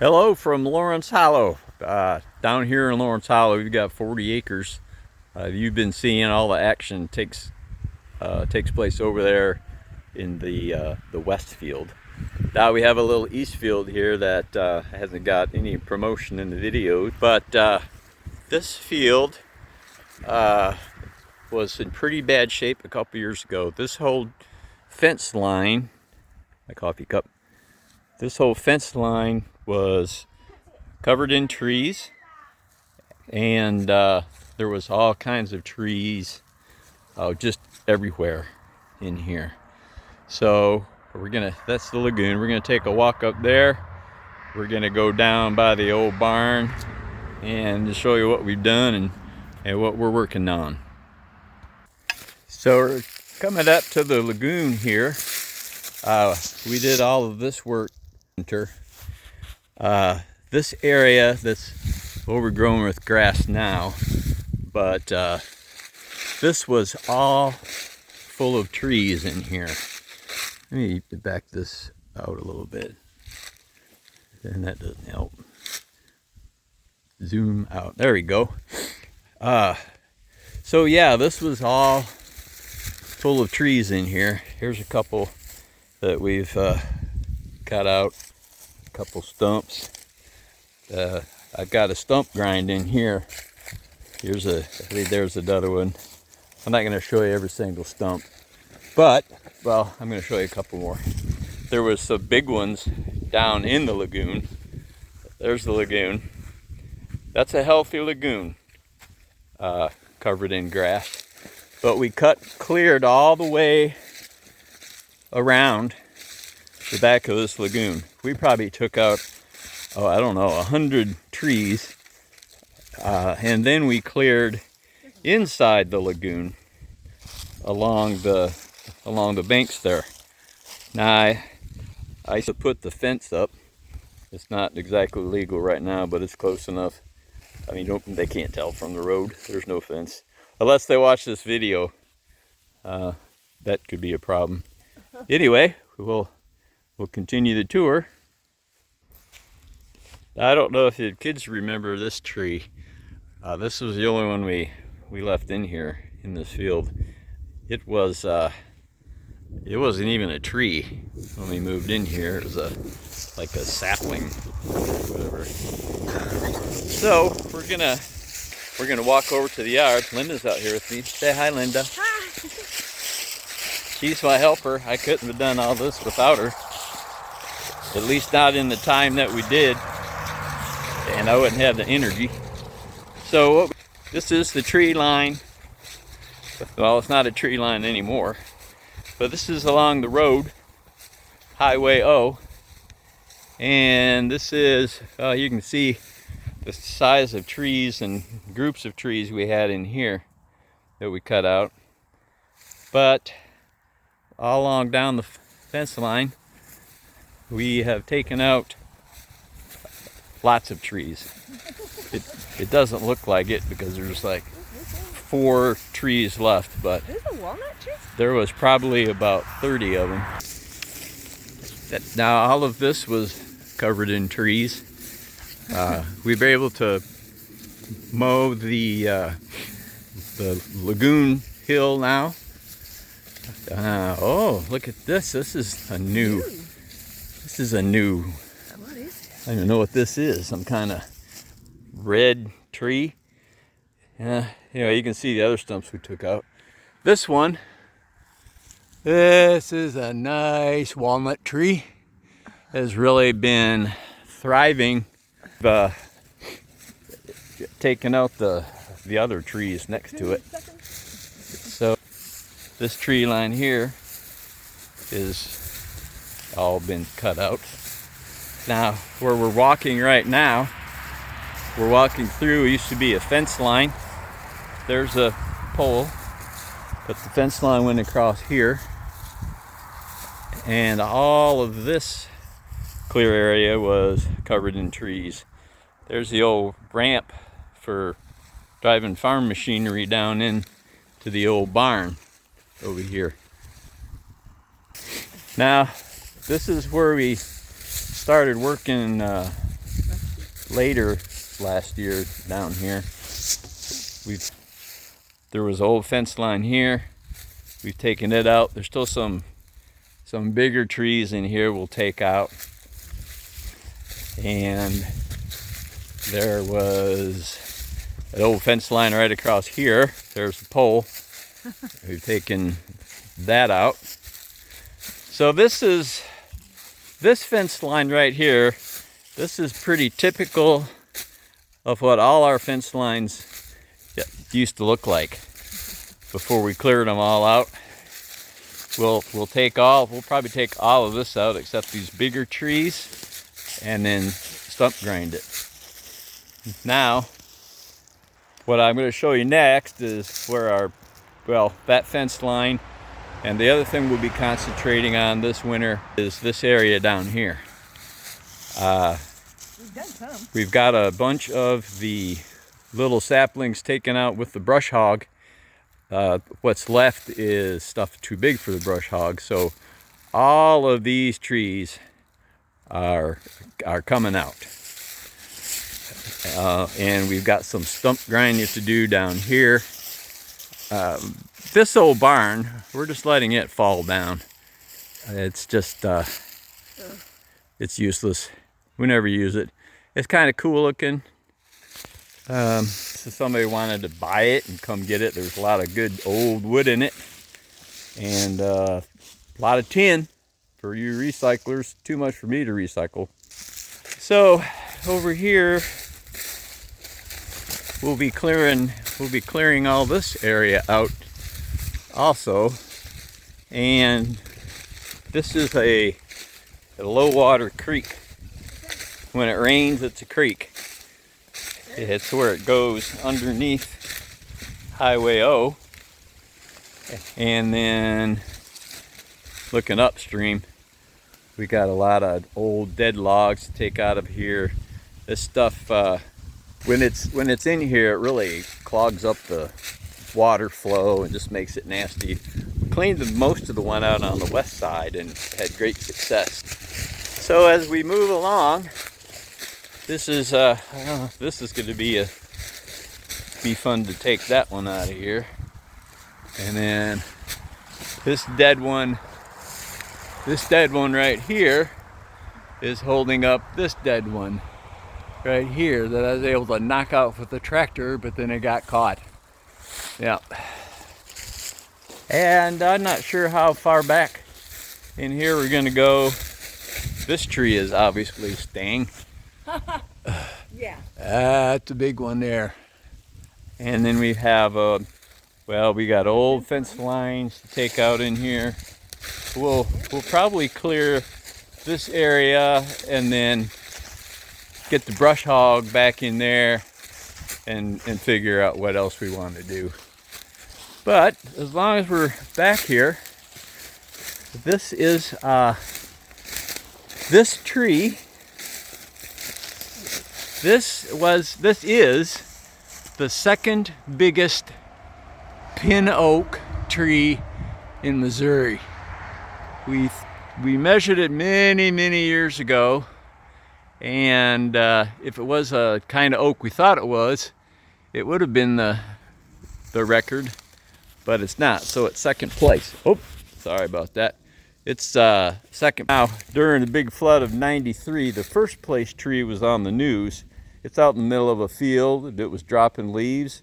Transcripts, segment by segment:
Hello from Lawrence Hollow. Down here in Lawrence Hollow, we've got 40 acres. You've been seeing all the action takes place over there in the west field. Now we have a little east field here that hasn't got any promotion in the video, but this field was in pretty bad shape a couple years ago. This whole fence line, my coffee cup, this whole fence line was covered in trees, and there was all kinds of trees just everywhere in here. So that's the lagoon. We're gonna take a walk up there. We're gonna go down by the old barn and just show you what we've done and what we're working on. So we're coming up to the lagoon here. We did all of this work winter. This area that's overgrown with grass now, but this was all full of trees in here. Let me back this out a little bit, and that doesn't help. Zoom out. There we go. So yeah, this was all full of trees in here. Here's a couple that we've cut out, a couple stumps. I've got a stump grind in here. There's another one. I'm not going to show you every single stump, but, well, I'm going to show you a couple more. There was some big ones down in the lagoon. There's the lagoon. That's a healthy lagoon, covered in grass. But we cleared all the way around the back of this lagoon. We probably took out, I don't know, 100 trees. And then we cleared inside the lagoon along the banks there. Now I used to put the fence up. It's not exactly legal right now, but it's close enough. I mean, they can't tell from the road. There's no fence. Unless they watch this video, that could be a problem. Anyway, we'll continue the tour. I don't know if the kids remember this tree. This was the only one we left in here in this field. It wasn't even a tree when we moved in here. It was like a sapling or whatever. So we're gonna walk over to the yard. Linda's out here with me. Say hi, Linda. Hi. She's my helper. I couldn't have done all this without her. At least not in the time that we did. And I wouldn't have the energy. So this is the tree line. Well, it's not a tree line anymore, but this is along the road, Highway O. And this is, you can see the size of trees and groups of trees we had in here that we cut out. But all along down the fence line, we have taken out lots of trees. It doesn't look like it because there's like 4 trees left, but There's a walnut tree? there was probably about 30 of them. Now all of this was covered in trees. We were able to mow the lagoon hill now. Oh, look at this! This is a new. This is a new. What is it? I don't know what this is. Some kind of red tree. You can see the other stumps we took out. This one. This is a nice walnut tree. Has really been thriving. Taking out the other trees next to it. So this tree line here is all been cut out. Now where we're walking right now, we're walking through, it used to be a fence line. There's a pole, but the fence line went across here. And all of this clear area was covered in trees. There's the old ramp for driving farm machinery down in to the old barn over here. Now, this is where we started working later last year down here. There was an old fence line here. We've taken it out. There's still some bigger trees in here we'll take out. And there was an old fence line right across here. There's the pole. We've taken that out. So this fence line right here, this is pretty typical of what all our fence lines used to look like before we cleared them all out. We'll probably take all of this out except these bigger trees and then stump grind it. Now, what I'm going to show you next is where that fence line, and the other thing we'll be concentrating on this winter is this area down here. We've done some. We've got a bunch of the little saplings taken out with the brush hog. What's left is stuff too big for the brush hog, so all of these trees are coming out. And we've got some stump grinding to do down here. This old barn, we're just letting it fall down. It's just, it's useless. We never use it. It's kind of cool looking. So somebody wanted to buy it and come get it. There's a lot of good old wood in it. And a lot of tin for you recyclers. Too much for me to recycle. So over here, we'll be clearing all this area out also. And this is a low water creek. When it rains, it's a creek. It's where it goes underneath Highway O. And then looking upstream, we got a lot of old dead logs to take out of here. This stuff, when it's in here, it really clogs up the water flow and just makes it nasty. We cleaned most of the one out on the west side and had great success. So as we move along, this is going to be fun to take that one out of here. And then this dead one right here is holding up this dead one right here that I was able to knock out with the tractor, but then it got caught. Yeah. And I'm not sure how far back in here we're going to go. This tree is obviously staying. Yeah. That's a big one there. And then we have we got old fence lines to take out in here. We'll probably clear this area and then get the brush hog back in there and figure out what else we want to do. But as long as we're back here, this is this tree. This is the second biggest pin oak tree in Missouri. We measured it many years ago, and if it was a kind of oak we thought it was, it would have been the record, but it's not. So it's second place. Oh, sorry about that. It's second. Now, during the big flood of '93, the first place tree was on the news. It's out in the middle of a field. It was dropping leaves,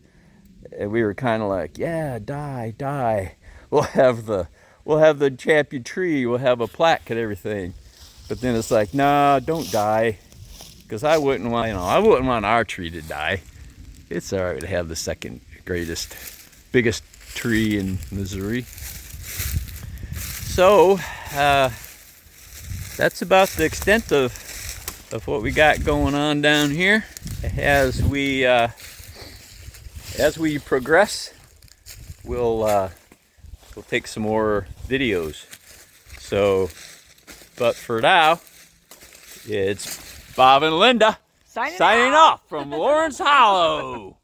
and we were kind of like, "Yeah, die. We'll have the champion tree. We'll have a plaque and everything." But then it's like, "Nah, don't die," because I wouldn't want our tree to die. It's all right to have the second biggest tree in Missouri. So that's about the extent of what we got going on down here. As we progress, we'll take some more videos. So, but for now, it's Bob and Linda signing off from Lawrence Hollow.